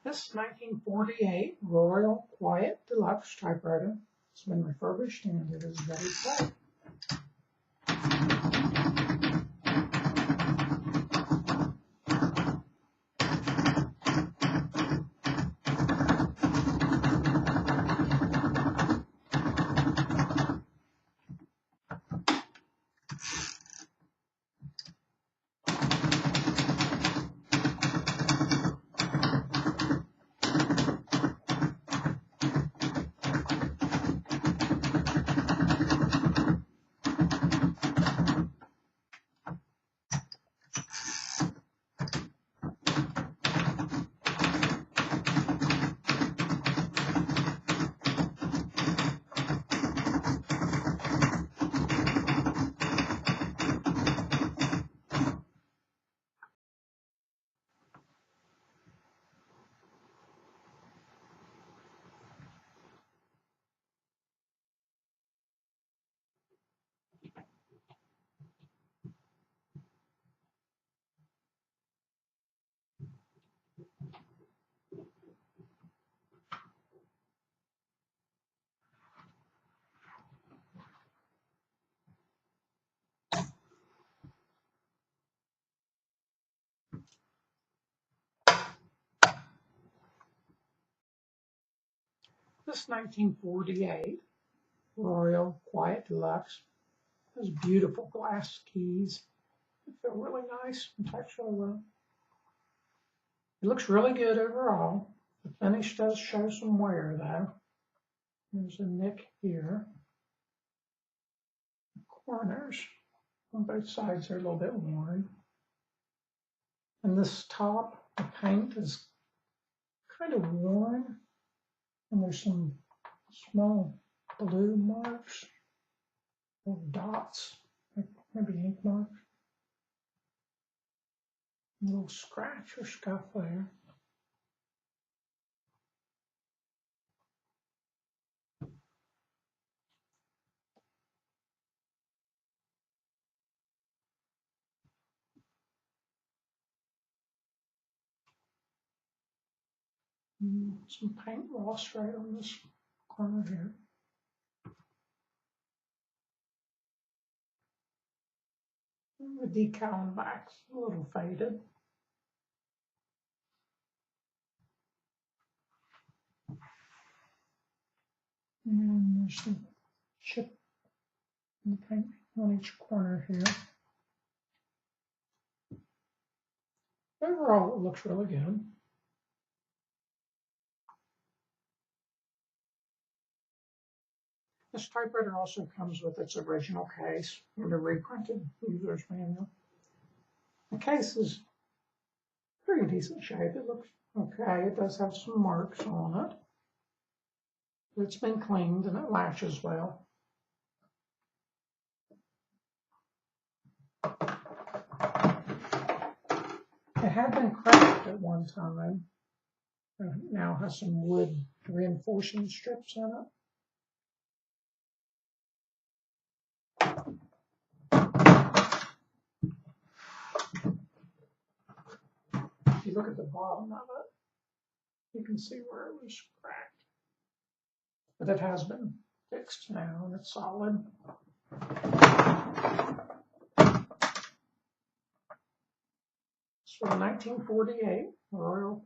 This 1948 Royal Quiet Deluxe typewriter has been refurbished and it is ready to play. This 1948 Royal Quiet Deluxe has beautiful glass keys. They feel really nice and textural look. It looks really good overall. The finish does show some wear though. There's a nick here. The corners on both sides are a little bit worn. And this top, the paint is kind of worn. And there's some small blue marks or dots, like maybe ink marks. A little scratch or scuff there. Some paint loss right on this corner here. And the decal on the back's a little faded. And there's some chip in the paint on each corner here. Overall, it looks really good. This typewriter also comes with its original case and a reprinted user's manual. The case is pretty decent shape. It looks okay. It does have some marks on it. It's been cleaned and it latches well. It had been cracked at one time. It now has some wood reinforcing strips in it. If you look at the bottom of it, you can see where it was cracked. But it has been fixed now and it's solid. It's for the 1948 Royal